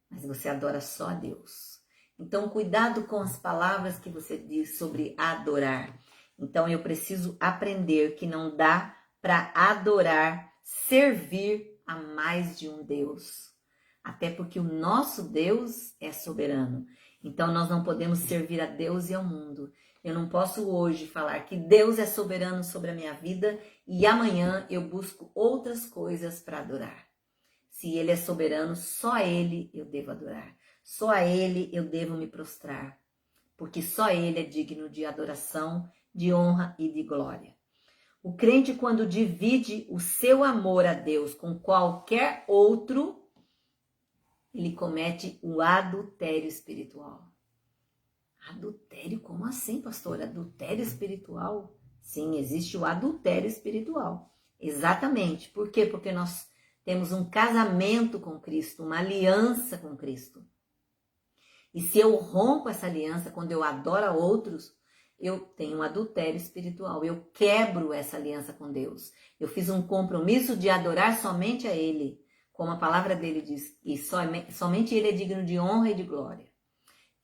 Mas você adora só a Deus. Então, cuidado com as palavras que você diz sobre adorar. Então, eu preciso aprender que não dá para adorar, servir a mais de um Deus. Até porque o nosso Deus é soberano. Então, nós não podemos servir a Deus e ao mundo. Eu não posso hoje falar que Deus é soberano sobre a minha vida e amanhã eu busco outras coisas para adorar. Se Ele é soberano, só a Ele eu devo adorar. Só a Ele eu devo me prostrar. Porque só Ele é digno de adoração, de honra e de glória. O crente, quando divide o seu amor a Deus com qualquer outro, ele comete o adultério espiritual. Adultério? Como assim, pastor? Adultério espiritual? Sim, existe o adultério espiritual. Exatamente. Por quê? Porque nós temos um casamento com Cristo, uma aliança com Cristo. E se eu rompo essa aliança, quando eu adoro a outros, eu tenho um adultério espiritual. Eu quebro essa aliança com Deus. Eu fiz um compromisso de adorar somente a Ele. Como a palavra dele diz, e somente Ele é digno de honra e de glória.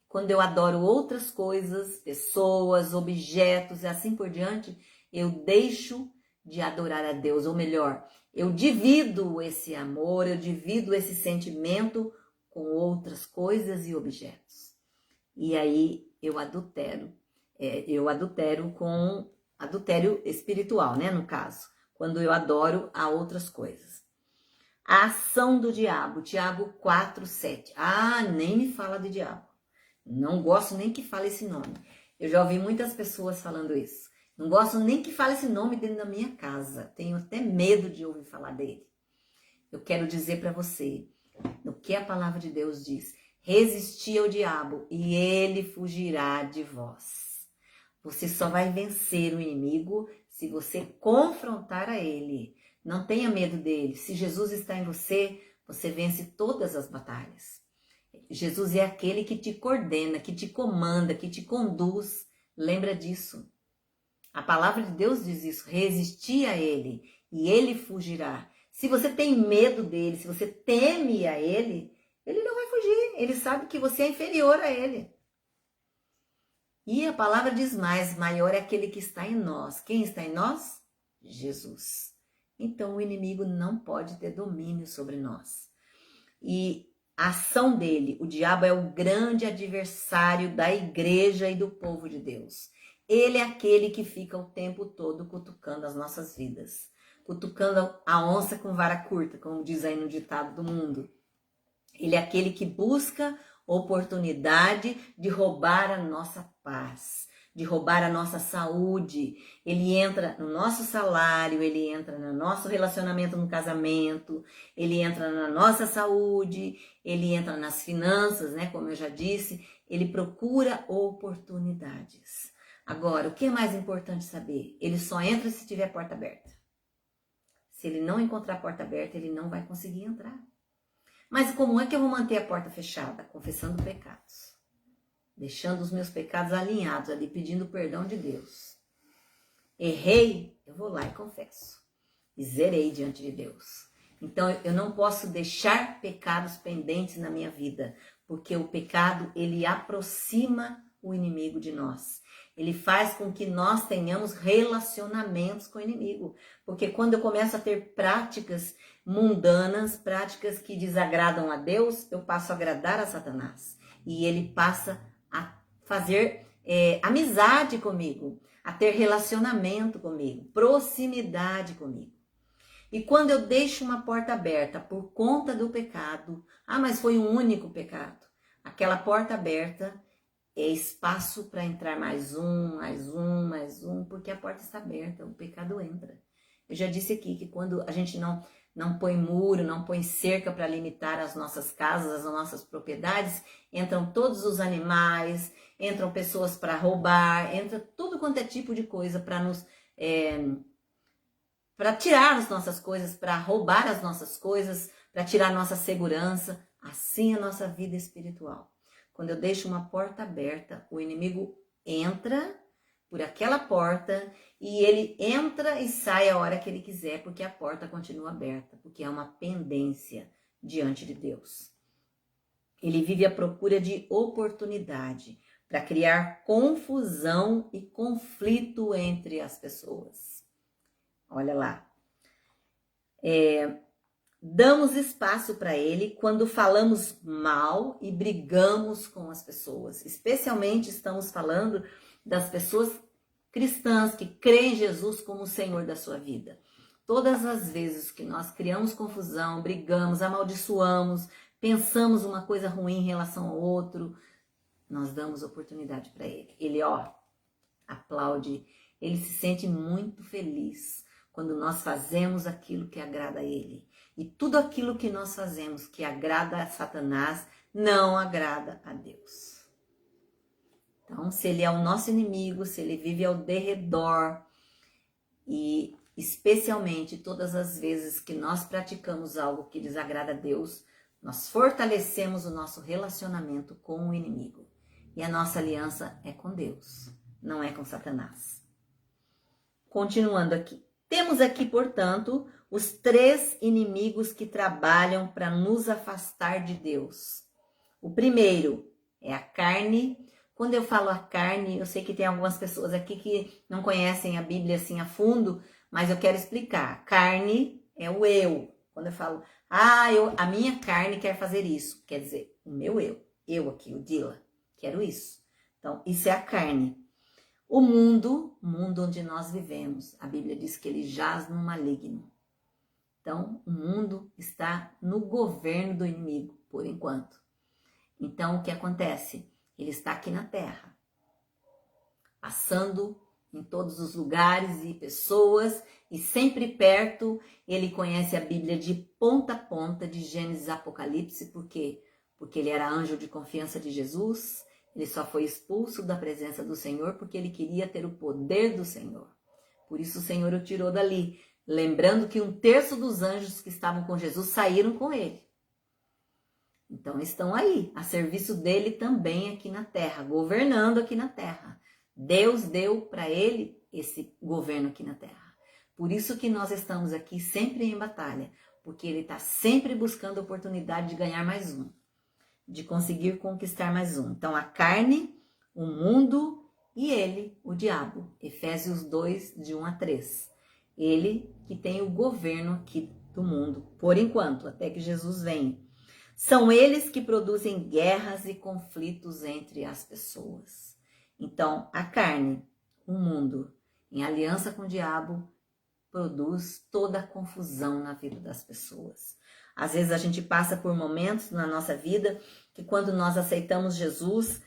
Quando eu adoro outras coisas, pessoas, objetos e assim por diante, eu deixo de adorar a Deus. Ou melhor, eu divido esse amor, eu divido esse sentimento com outras coisas e objetos. E aí eu adultero. Eu adultero com adultério espiritual, né, no caso. Quando eu adoro a outras coisas. A ação do diabo, Tiago 4, 7. Ah, nem me fala de diabo. Não gosto nem que fale esse nome. Eu já ouvi muitas pessoas falando isso. Não gosto nem que fale esse nome dentro da minha casa. Tenho até medo de ouvir falar dele. Eu quero dizer para você, no que a palavra de Deus diz. Resisti ao diabo e ele fugirá de vós. Você só vai vencer o inimigo se você confrontar a ele. Não tenha medo dele. Se Jesus está em você, você vence todas as batalhas. Jesus é aquele que te coordena, que te comanda, que te conduz. Lembra disso. A palavra de Deus diz isso. Resistir a ele e ele fugirá. Se você tem medo dele, se você teme a ele, ele não vai fugir. Ele sabe que você é inferior a ele. E a palavra diz mais, maior é aquele que está em nós. Quem está em nós? Jesus. Então o inimigo não pode ter domínio sobre nós. E a ação dele, o diabo é o grande adversário da igreja e do povo de Deus. Ele é aquele que fica o tempo todo cutucando as nossas vidas. Cutucando a onça com vara curta, como diz aí no ditado do mundo. Ele é aquele que busca oportunidade de roubar a nossa paz, de roubar a nossa saúde. Ele entra no nosso salário, ele entra no nosso relacionamento no casamento, ele entra na nossa saúde, ele entra nas finanças, né? Como eu já disse, ele procura oportunidades. Agora, o que é mais importante saber? Ele só entra se tiver a porta aberta. Se ele não encontrar a porta aberta, ele não vai conseguir entrar. Mas como é que eu vou manter a porta fechada? Confessando pecados. Deixando os meus pecados alinhados ali, pedindo perdão de Deus. Errei, eu vou lá e confesso. E zerei diante de Deus. Então, eu não posso deixar pecados pendentes na minha vida, porque o pecado, ele aproxima o inimigo de nós. Ele faz com que nós tenhamos relacionamentos com o inimigo. Porque quando eu começo a ter práticas mundanas, práticas que desagradam a Deus, eu passo a agradar a Satanás. E ele passa a fazer amizade comigo, a ter relacionamento comigo, proximidade comigo. E quando eu deixo uma porta aberta por conta do pecado, mas foi um único pecado, aquela porta aberta é espaço para entrar mais um, porque a porta está aberta, o pecado entra. Eu já disse aqui que quando a gente não põe muro, não põe cerca para limitar as nossas casas, as nossas propriedades, entram todos os animais, entram pessoas para roubar, entra tudo quanto é tipo de coisa para nos... para tirar as nossas coisas, para roubar as nossas coisas, para tirar a nossa segurança. Assim é a nossa vida espiritual. Quando eu deixo uma porta aberta, o inimigo entra por aquela porta e ele entra e sai a hora que ele quiser, porque a porta continua aberta, porque é uma pendência diante de Deus. Ele vive à procura de oportunidade para criar confusão e conflito entre as pessoas. Olha lá. Damos espaço para ele quando falamos mal e brigamos com as pessoas. Especialmente estamos falando das pessoas cristãs que creem em Jesus como o Senhor da sua vida. Todas as vezes que nós criamos confusão, brigamos, amaldiçoamos, pensamos uma coisa ruim em relação ao outro, nós damos oportunidade para ele. Ele, aplaude, ele se sente muito feliz quando nós fazemos aquilo que agrada a ele. E tudo aquilo que nós fazemos que agrada a Satanás, não agrada a Deus. Então, se ele é o nosso inimigo, se ele vive ao derredor, e especialmente todas as vezes que nós praticamos algo que desagrada a Deus, nós fortalecemos o nosso relacionamento com o inimigo. E a nossa aliança é com Deus, não é com Satanás. Continuando aqui. Temos aqui, portanto, os 3 inimigos que trabalham para nos afastar de Deus. O primeiro é a carne. Quando eu falo a carne, eu sei que tem algumas pessoas aqui que não conhecem a Bíblia assim a fundo, mas eu quero explicar. Carne é o eu. Quando eu falo, a minha carne quer fazer isso, quer dizer, o meu eu aqui, o Dila, quero isso. Então, isso é a carne. O mundo onde nós vivemos, a Bíblia diz que ele jaz no maligno. Então, o mundo está no governo do inimigo, por enquanto. Então, o que acontece? Ele está aqui na terra, passando em todos os lugares e pessoas, e sempre perto. Ele conhece a Bíblia de ponta a ponta, de Gênesis a Apocalipse. Por quê? Porque ele era anjo de confiança de Jesus. Ele só foi expulso da presença do Senhor porque ele queria ter o poder do Senhor. Por isso o Senhor o tirou dali. Lembrando que 1/3 dos anjos que estavam com Jesus saíram com ele. Então estão aí, a serviço dele também aqui na terra, governando aqui na terra. Deus deu para ele esse governo aqui na terra. Por isso que nós estamos aqui sempre em batalha, porque ele está sempre buscando a oportunidade de ganhar mais um, de conseguir conquistar mais um. Então a carne, o mundo e ele, o diabo. Efésios 2, de 1 a 3. Ele que tem o governo aqui do mundo, por enquanto, até que Jesus venha. São eles que produzem guerras e conflitos entre as pessoas. Então, a carne, o mundo, em aliança com o diabo, produz toda a confusão na vida das pessoas. Às vezes a gente passa por momentos na nossa vida que quando nós aceitamos Jesus,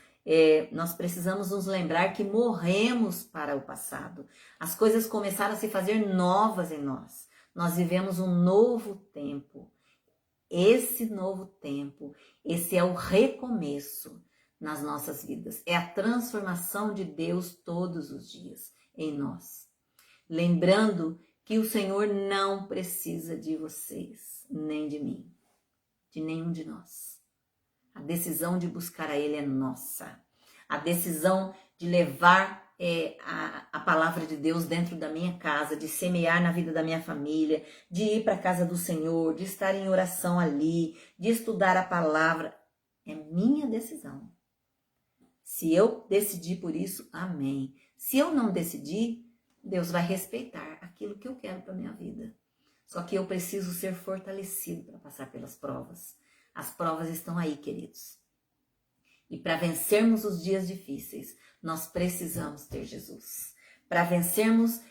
nós precisamos nos lembrar que morremos para o passado. As coisas começaram a se fazer novas em nós. Nós vivemos um novo tempo. Esse novo tempo, esse é o recomeço nas nossas vidas. É a transformação de Deus todos os dias em nós. Lembrando que o Senhor não precisa de vocês, nem de mim, de nenhum de nós. A decisão de buscar a Ele é nossa. A decisão de levar a palavra de Deus dentro da minha casa, de semear na vida da minha família, de ir para a casa do Senhor, de estar em oração ali, de estudar a palavra, é minha decisão. Se eu decidir por isso, amém. Se eu não decidir, Deus vai respeitar aquilo que eu quero para minha vida. Só que eu preciso ser fortalecido para passar pelas provas. As provas estão aí, queridos. E para vencermos os dias difíceis, nós precisamos ter Jesus. Para vencermos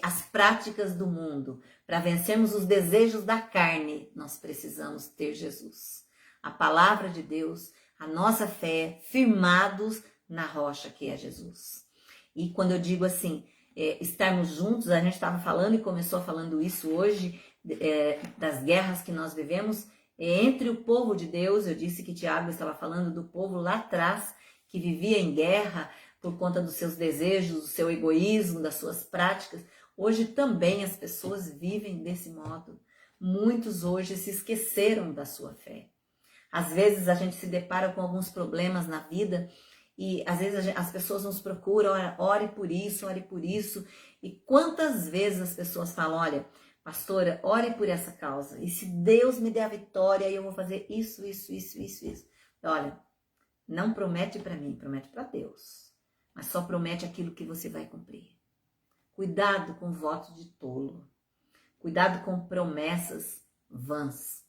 as práticas do mundo, para vencermos os desejos da carne, nós precisamos ter Jesus. A palavra de Deus, a nossa fé, firmados na rocha que é Jesus. E quando eu digo assim, estarmos juntos, a gente estava falando e começou falando isso hoje, das guerras que nós vivemos, entre o povo de Deus. Eu disse que Tiago estava falando do povo lá atrás, que vivia em guerra por conta dos seus desejos, do seu egoísmo, das suas práticas. Hoje também as pessoas vivem desse modo. Muitos hoje se esqueceram da sua fé. Às vezes a gente se depara com alguns problemas na vida e às vezes as pessoas nos procuram, ore por isso, ore por isso. E quantas vezes as pessoas falam, olha, pastora, ore por essa causa. E se Deus me der a vitória, eu vou fazer isso. Olha, não promete para mim, promete para Deus. Mas só promete aquilo que você vai cumprir. Cuidado com voto de tolo. Cuidado com promessas vãs.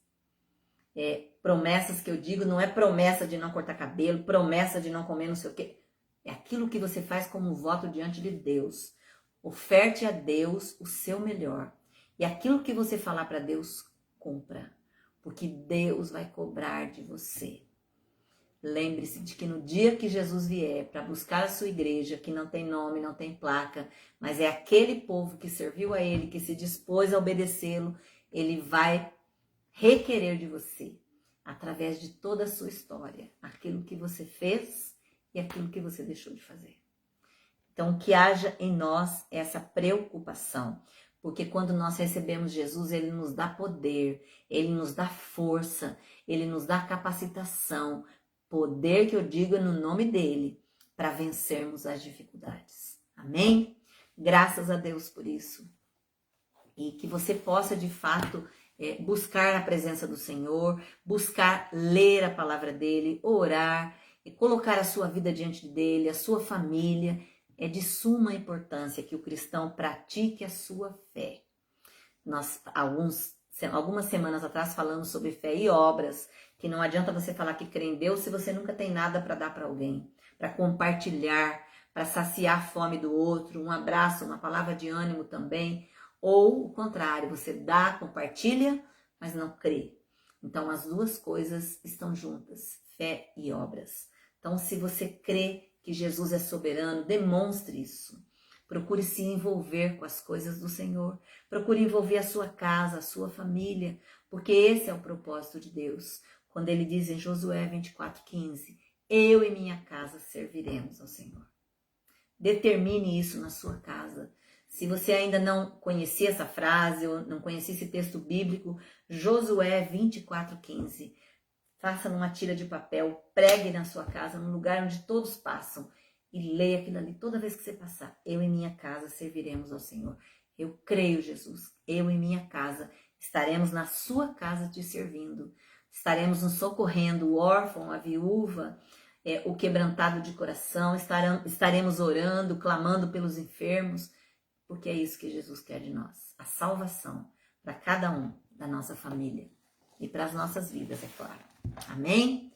Promessas que eu digo, não é promessa de não cortar cabelo, promessa de não comer não sei o quê. É aquilo que você faz como um voto diante de Deus. Oferte a Deus o seu melhor. E aquilo que você falar para Deus, cumpra. Porque Deus vai cobrar de você. Lembre-se de que no dia que Jesus vier para buscar a sua igreja, que não tem nome, não tem placa, mas é aquele povo que serviu a Ele, que se dispôs a obedecê-lo, Ele vai requerer de você, através de toda a sua história, aquilo que você fez e aquilo que você deixou de fazer. Então, que haja em nós essa preocupação, porque quando nós recebemos Jesus, Ele nos dá poder, Ele nos dá força, Ele nos dá capacitação, poder que eu digo no nome dEle, para vencermos as dificuldades. Amém? Graças a Deus por isso. E que você possa, de fato, buscar a presença do Senhor, buscar ler a palavra dEle, orar, e colocar a sua vida diante dEle, a sua família. É de suma importância que o cristão pratique a sua fé. Nós, algumas semanas atrás, falamos sobre fé e obras, que não adianta você falar que crê em Deus se você nunca tem nada para dar para alguém, para compartilhar, para saciar a fome do outro, um abraço, uma palavra de ânimo também, ou o contrário, você dá, compartilha, mas não crê. Então, as duas coisas estão juntas, fé e obras. Então, se você crê que Jesus é soberano, demonstre isso. Procure se envolver com as coisas do Senhor. Procure envolver a sua casa, a sua família, porque esse é o propósito de Deus. Quando Ele diz em Josué 24:15, eu e minha casa serviremos ao Senhor. Determine isso na sua casa. Se você ainda não conhecia essa frase ou não conhecia esse texto bíblico, Josué 24:15, faça numa tira de papel, pregue na sua casa, num lugar onde todos passam e leia aquilo ali toda vez que você passar. Eu e minha casa serviremos ao Senhor. Eu creio, Jesus, eu e minha casa estaremos na sua casa te servindo. Estaremos nos socorrendo, o órfão, a viúva, o quebrantado de coração, estaremos orando, clamando pelos enfermos, porque é isso que Jesus quer de nós, a salvação para cada um da nossa família e para as nossas vidas, é claro. Amém?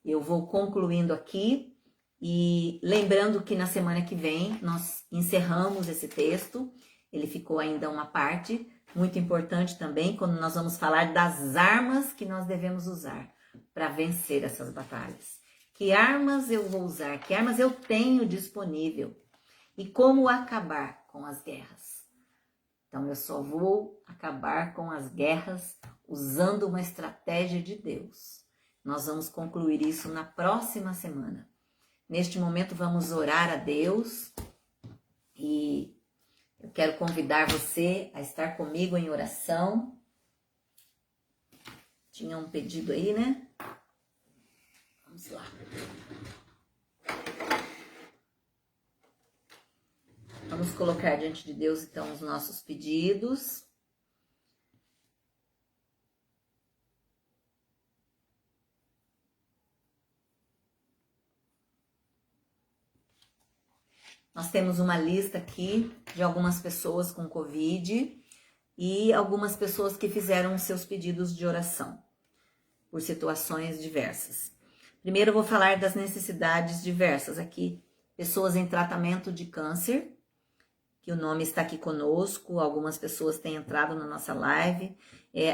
Eu vou concluindo aqui e lembrando que na semana que vem nós encerramos esse texto, ele ficou ainda uma parte muito importante também, quando nós vamos falar das armas que nós devemos usar para vencer essas batalhas, Que armas eu vou usar? Que armas eu tenho disponível? E como acabar com as guerras? Então, eu só vou acabar com as guerras usando uma estratégia de Deus. Nós vamos concluir isso na próxima semana. Neste momento, vamos orar a Deus e eu quero convidar você a estar comigo em oração. Tinha um pedido aí, né? Vamos lá. Vamos colocar diante de Deus, então, os nossos pedidos. Nós temos uma lista aqui de algumas pessoas com Covid e algumas pessoas que fizeram seus pedidos de oração por situações diversas. Primeiro eu vou falar das necessidades diversas aqui. Pessoas em tratamento de câncer, que o nome está aqui conosco, algumas pessoas têm entrado na nossa live.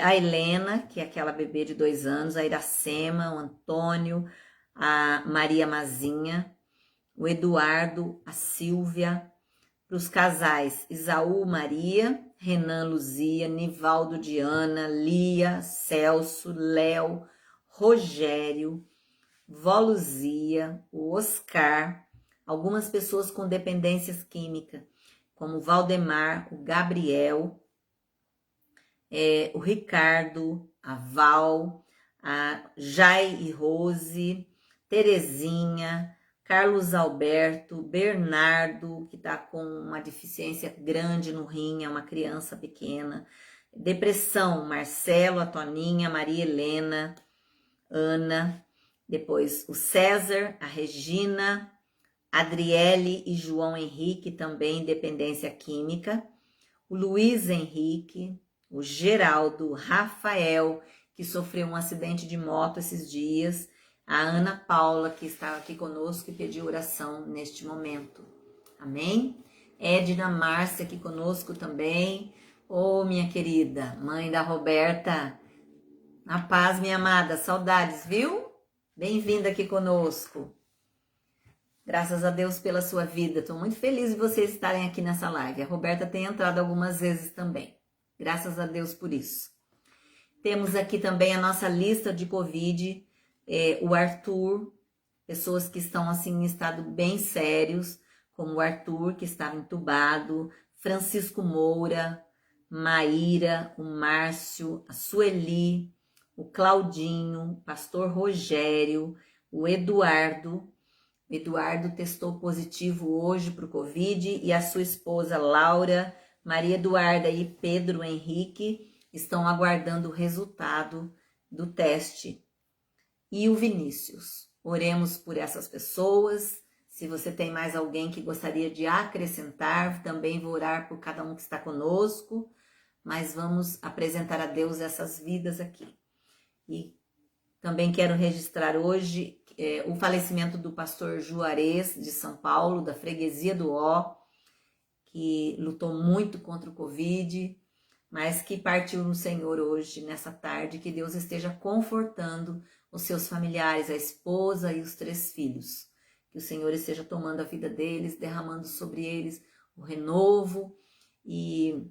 A Helena, que é aquela bebê de 2 anos, a Iracema, o Antônio, a Maria Mazinha, o Eduardo, a Silvia, para os casais Isaú Maria, Renan Luzia, Nivaldo Diana, Lia, Celso, Léo, Rogério, Vó Luzia, o Oscar, algumas pessoas com dependências químicas, como o Valdemar, o Gabriel, o Ricardo, a Val, a Jai e Rose, Terezinha, Carlos Alberto, Bernardo, que está com uma deficiência grande no rim, é uma criança pequena. Depressão, Marcelo, a Toninha, Maria Helena, Ana. Depois o César, a Regina, Adriele e João Henrique, também dependência química. O Luiz Henrique, o Geraldo, o Rafael, que sofreu um acidente de moto esses dias. A Ana Paula, que está aqui conosco e pediu oração neste momento. Amém? Edna Márcia aqui conosco também. Ô, minha querida, mãe da Roberta. Na paz, minha amada. Saudades, viu? Bem-vinda aqui conosco. Graças a Deus pela sua vida. Estou muito feliz de vocês estarem aqui nessa live. A Roberta tem entrado algumas vezes também. Graças a Deus por isso. Temos aqui também a nossa lista de Covid. O Arthur, pessoas que estão assim em estado bem sérios, como o Arthur, que estava entubado, Francisco Moura, Maíra, o Márcio, a Sueli, o Claudinho, o pastor Rogério, o Eduardo. O Eduardo testou positivo hoje para o Covid e a sua esposa Laura, Maria Eduarda e Pedro Henrique estão aguardando o resultado do teste. E o Vinícius. Oremos por essas pessoas. Se você tem mais alguém que gostaria de acrescentar, também vou orar por cada um que está conosco, mas vamos apresentar a Deus essas vidas aqui. E também quero registrar hoje o falecimento do pastor Juarez de São Paulo, da freguesia do Ó, que lutou muito contra o Covid, mas que partiu no Senhor hoje, nessa tarde, que Deus esteja confortando os seus familiares, a esposa e os 3 filhos. Que o Senhor esteja tomando a vida deles, derramando sobre eles o renovo e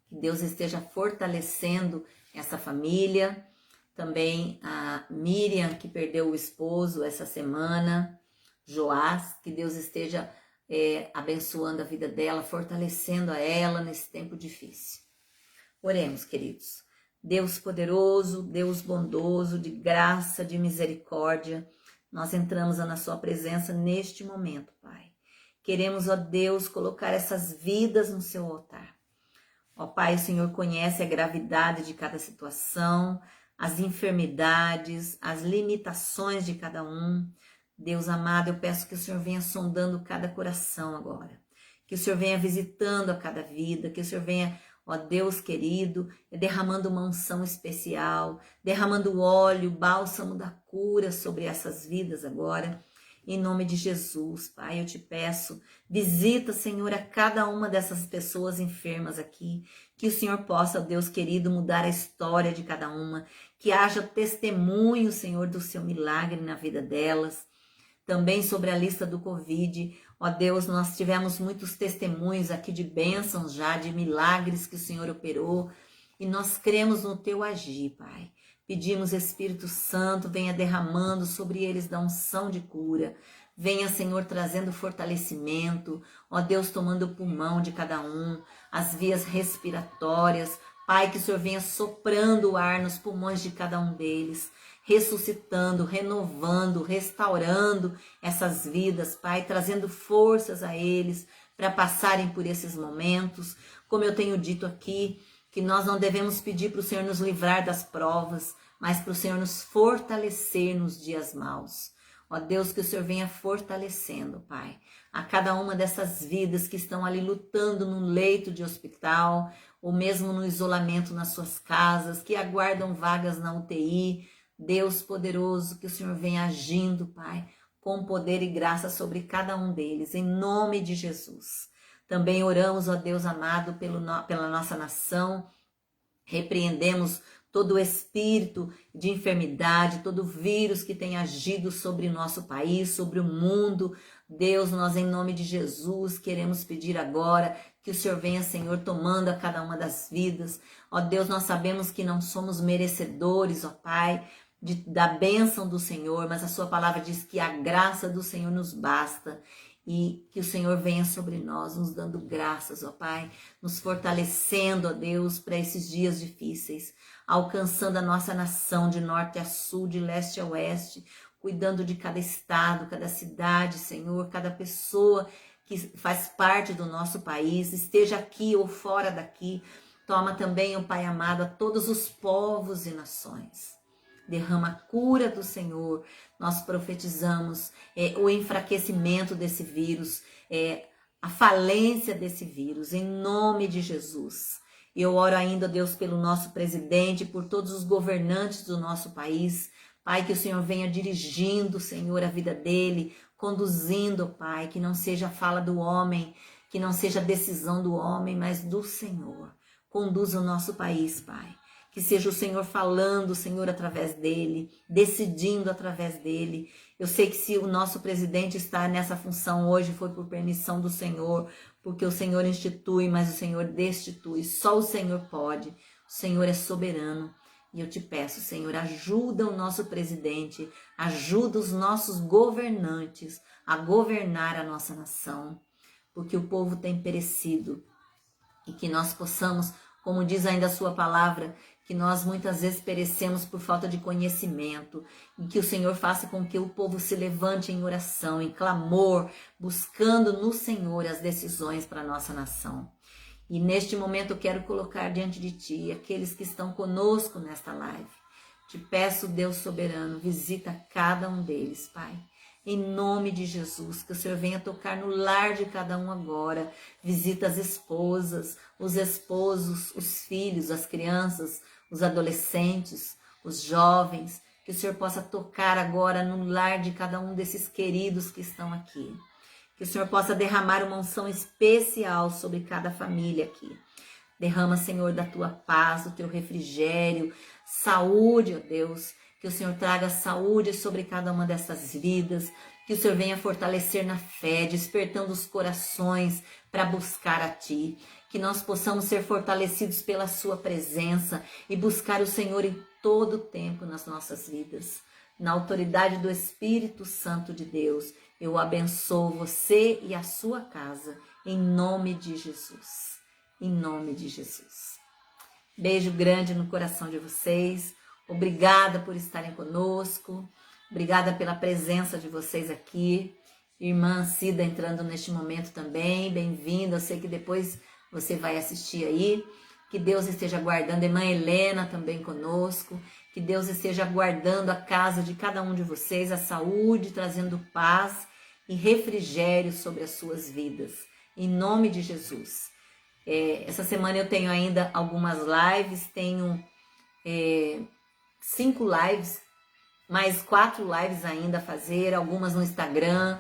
que Deus esteja fortalecendo essa família. Também a Miriam, que perdeu o esposo essa semana, Joás, que Deus esteja abençoando a vida dela, fortalecendo a ela nesse tempo difícil. Oremos, queridos. Deus poderoso, Deus bondoso, de graça, de misericórdia, nós entramos na sua presença neste momento, Pai. Queremos, ó Deus, colocar essas vidas no seu altar. Ó Pai, o Senhor conhece a gravidade de cada situação, as enfermidades, as limitações de cada um. Deus amado, eu peço que o Senhor venha sondando cada coração agora. Que o Senhor venha visitando a cada vida, que o Senhor venha, ó Deus querido, derramando uma unção especial, derramando óleo, bálsamo da cura sobre essas vidas agora. Em nome de Jesus, Pai, eu te peço, visita, Senhor, a cada uma dessas pessoas enfermas aqui, que o Senhor possa, Deus querido, mudar a história de cada uma, que haja testemunho, Senhor, do seu milagre na vida delas. Também sobre a lista do Covid, ó Deus, nós tivemos muitos testemunhos aqui de bênçãos já, de milagres que o Senhor operou, e nós cremos no teu agir, Pai. Pedimos, Espírito Santo, venha derramando sobre eles da unção de cura. Venha, Senhor, trazendo fortalecimento. Ó Deus, tomando o pulmão de cada um, as vias respiratórias. Pai, que o Senhor venha soprando o ar nos pulmões de cada um deles, ressuscitando, renovando, restaurando essas vidas, Pai, trazendo forças a eles para passarem por esses momentos. Como eu tenho dito aqui, que nós não devemos pedir para o Senhor nos livrar das provas, mas para o Senhor nos fortalecer nos dias maus. Ó Deus, que o Senhor venha fortalecendo, Pai, a cada uma dessas vidas que estão ali lutando num leito de hospital, ou mesmo no isolamento nas suas casas, que aguardam vagas na UTI. Deus poderoso, que o Senhor venha agindo, Pai, com poder e graça sobre cada um deles, em nome de Jesus. Também oramos, ó Deus amado, pela nossa nação, repreendemos todo o espírito de enfermidade, todo vírus que tem agido sobre o nosso país, sobre o mundo. Deus, nós em nome de Jesus queremos pedir agora que o Senhor venha, Senhor, tomando a cada uma das vidas. Ó Deus, nós sabemos que não somos merecedores, ó Pai, da bênção do Senhor, mas a sua palavra diz que a graça do Senhor nos basta. E que o Senhor venha sobre nós, nos dando graças, ó Pai, nos fortalecendo, ó Deus, para esses dias difíceis, alcançando a nossa nação de norte a sul, de leste a oeste, cuidando de cada estado, cada cidade, Senhor, cada pessoa que faz parte do nosso país, esteja aqui ou fora daqui. Toma também, ó Pai amado, a todos os povos e nações. Derrama a cura do Senhor. Nós profetizamos o enfraquecimento desse vírus, a falência desse vírus, em nome de Jesus. E eu oro ainda, Deus, pelo nosso presidente, por todos os governantes do nosso país. Pai, que o Senhor venha dirigindo, Senhor, a vida dele, conduzindo, Pai, que não seja a fala do homem, que não seja a decisão do homem, mas do Senhor. Conduza o nosso país, Pai. Que seja o Senhor falando, Senhor, através dele, decidindo através dele. Eu sei que se o nosso presidente está nessa função hoje, foi por permissão do Senhor, porque o Senhor institui, mas o Senhor destitui. Só o Senhor pode. O Senhor é soberano. E eu te peço, Senhor, ajuda o nosso presidente, ajuda os nossos governantes a governar a nossa nação, porque o povo tem perecido. E que nós possamos, como diz ainda a sua palavra, que nós muitas vezes perecemos por falta de conhecimento, e que o Senhor faça com que o povo se levante em oração, em clamor, buscando no Senhor as decisões para a nossa nação. E neste momento eu quero colocar diante de Ti aqueles que estão conosco nesta live. Te peço, Deus soberano, visita cada um deles, Pai. Em nome de Jesus, que o Senhor venha tocar no lar de cada um agora. Visita as esposas, os esposos, os filhos, as crianças, os adolescentes, os jovens. Que o Senhor possa tocar agora no lar de cada um desses queridos que estão aqui. Que o Senhor possa derramar uma unção especial sobre cada família aqui. Derrama, Senhor, da Tua paz, do Teu refrigério, saúde, ó Deus. Que o Senhor traga saúde sobre cada uma dessas vidas. Que o Senhor venha fortalecer na fé, despertando os corações para buscar a Ti. Que nós possamos ser fortalecidos pela Sua presença e buscar o Senhor em todo o tempo nas nossas vidas. Na autoridade do Espírito Santo de Deus, eu abençoo você e a sua casa, em nome de Jesus. Em nome de Jesus. Beijo grande no coração de vocês. Obrigada por estarem conosco. Obrigada pela presença de vocês aqui. Irmã Cida entrando neste momento também. Bem-vinda. Eu sei que depois você vai assistir aí. Que Deus esteja guardando. Irmã Helena também conosco. Que Deus esteja guardando a casa de cada um de vocês. A saúde, trazendo paz e refrigério sobre as suas vidas. Em nome de Jesus. Essa semana eu tenho ainda algumas lives. Tenho 5 lives mais 4 lives ainda a fazer, algumas no Instagram,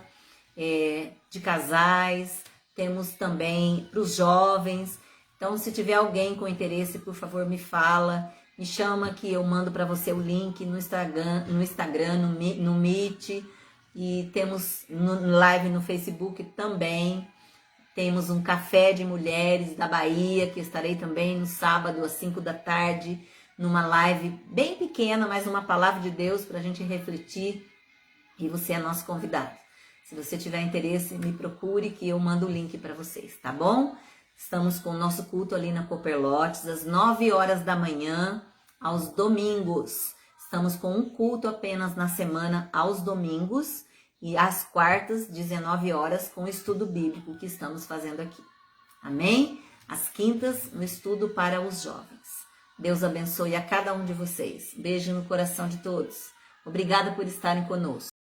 de casais, temos também para os jovens. Então, se tiver alguém com interesse, por favor, me fala, me chama que eu mando para você o link no Instagram, no Meet, e temos live no Facebook também. Temos um café de mulheres da Bahia, que estarei também no sábado às 5 da tarde, numa live bem pequena, mas uma palavra de Deus para a gente refletir, e você é nosso convidado. Se você tiver interesse, me procure que eu mando o link para vocês, tá bom? Estamos com o nosso culto ali na Copperlotes, às 9 horas da manhã, aos domingos. Estamos com um culto apenas na semana, aos domingos, e às quartas, 19 horas, com o estudo bíblico que estamos fazendo aqui. Amém? Às quintas, no estudo para os jovens. Deus abençoe a cada um de vocês. Beijo no coração de todos. Obrigada por estarem conosco.